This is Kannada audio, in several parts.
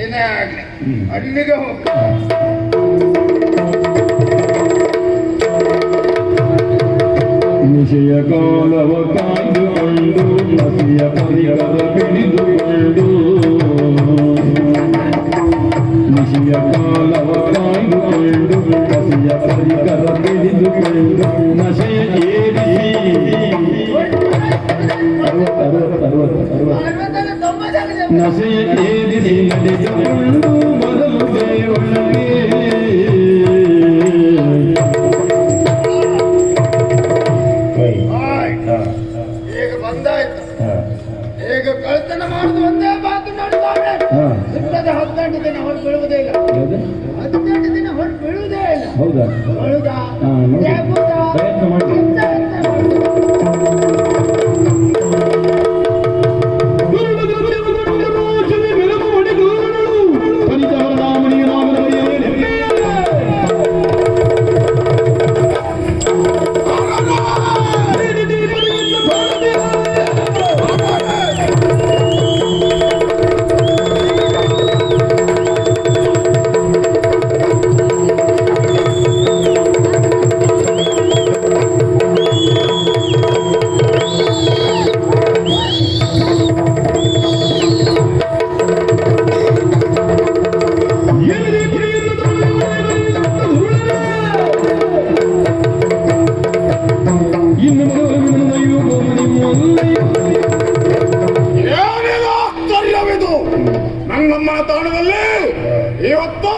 ಏನೇ ಆಗ್ಲಿ ಅಲ್ಲಿಗೆ ಹೋಗ. ನಿಶಯ ಕಾಲವ ಕಾಯ್ದುಕೊಂಡು ನಸಿಯ ಪರಿಕರ ಹಿಡಿದುಕೊಂಡು ನಿಶಯ ಕಾಲವ ಕಾಯ್ದುಕೊಂಡು ನಸಿಯ ಪರಿಕರ ಹಿಡಿದುಕೊಂಡು ನಶೆಯ ಏರಿಸಿ ನಶೆಯ ಏರಿಸಿ ನಡೆದುಕೊಂಡು ಮೊದಲು ದೇವೊಳಗೆ ಈಗ ಬಂದಾಯ್ತು. ಈಗ ಕಳ್ತನ ಮಾಡುದು ಒಂದೇ ಬಾಕಿ ಮಾಡಿದ್ದಾಳೆ. ಸಿಕ್ಕದ 18 ದಿನ ಹೊರಟು ಬೀಳುವುದೇ ಇಲ್ಲ. 18 ದಿನ ಹೊರಟು ಬೀಳುವುದೇ ಇಲ್ಲ. ಹೌದಾ? ಪ್ರಯತ್ನ ಮಾಡಿ. ನನ್ನಮ್ಮನ ತಾಣದಲ್ಲಿ ಇವತ್ತು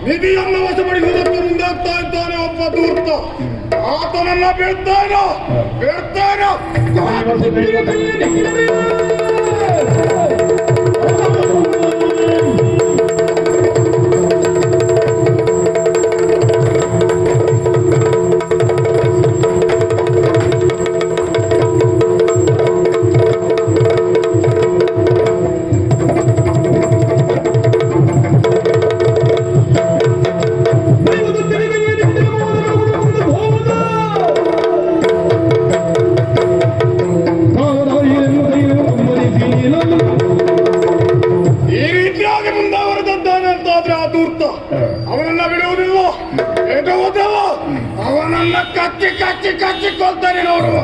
ನಿಧಿಯನ್ನು ವಶಪಡಿಸುವುದಕ್ಕೆ ಮುಂದೆ ಆಗ್ತಾ ಇದ್ದಾನೆ ಒಬ್ಬ ದೂರ್ತ. ಆತನನ್ನ ಬೀಳ್ತೇನೋ. ಈ ರೀತಿಯಾಗಿ ಮುಂದಾವರೆದದ್ದಾನೆ ಅಂತಾದ್ರೆ ಆ ದೂರ್ತ ಅವನನ್ನ ಬಿಡುವುದಿಲ್ಲ. ಏಟೋದಿಲ್ಲ, ಅವನನ್ನ ಕಚ್ಚಿ ಕೊಲ್ತಾನೆ ನೋಡುವ.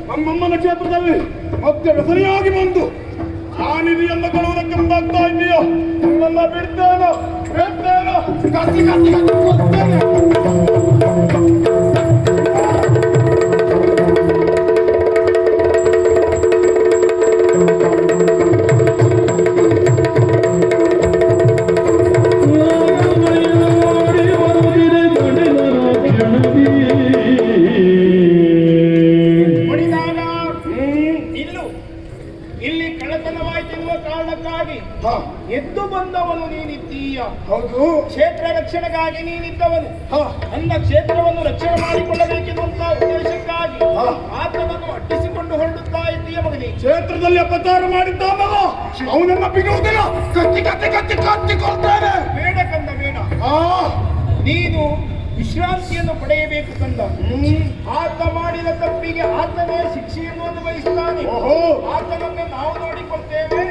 ನಮ್ಮಮ್ಮನ ಕ್ಷೇತ್ರದಲ್ಲಿ ಮತ್ತೆ ವ್ಯಸನಿಯಾಗಿ ಬಂದು ಆ ನಿಧಿಯನ್ನು ಕೊಡುವುದಕ್ಕೆ ಮುಂದಾಗ್ತಾ ಇದೆಯೋ ನಿಮ್ಮನ್ನ ಬಿಡ್ತೇನೋ ಕತ್ತಿ ಕೊಡ್ತೇನೆ. ಇಲ್ಲಿ ಕಳ್ಳತನವಾಯ್ತೆನ್ನುವ ಕಾರಣಕ್ಕಾಗಿ ಎದ್ದು ಬಂದವನು ನೀನಿದ್ದೀಯ. ಹೌದು. ಕ್ಷೇತ್ರ ರಕ್ಷಣೆಗಾಗಿ ನೀನಿದ್ದವನು. ನನ್ನ ಕ್ಷೇತ್ರವನ್ನು ರಕ್ಷಣೆ ಮಾಡಿಕೊಳ್ಳಬೇಕೆನ್ನುವಂತಹ ಉದ್ದೇಶಕ್ಕಾಗಿ ಆತನನ್ನು ಅಟ್ಟಿಸಿಕೊಂಡು ಹೊರಡುತ್ತಾ ಇದ್ದೀಯ ಮಗನೇ. ಕ್ಷೇತ್ರದಲ್ಲಿ ಅಪಚಾರ ಮಾಡಿದ್ದಾನಲ್ಲ, ಅವನನ್ನ ಬಿಡುವುದಿಲ್ಲ. ಕತ್ತಿ ಕೊಡ್ತಾನೆ. ಬೇಡ ಕಂದ, ಬೇಡ. ನೀನು ವಿಶ್ರಾಂತಿಯನ್ನು ಪಡೆಯಬೇಕು ಕಂದ. ಆತ ಮಾಡಿದ ತಪ್ಪಿಗೆ ಆತನೇ ಶಿಕ್ಷೆಯನ್ನು ಅನುಭವಿಸುತ್ತಾನೆ. ಆತನನ್ನು ನಾವು ನೋಡಿಕೊಳ್ತೇವೆ.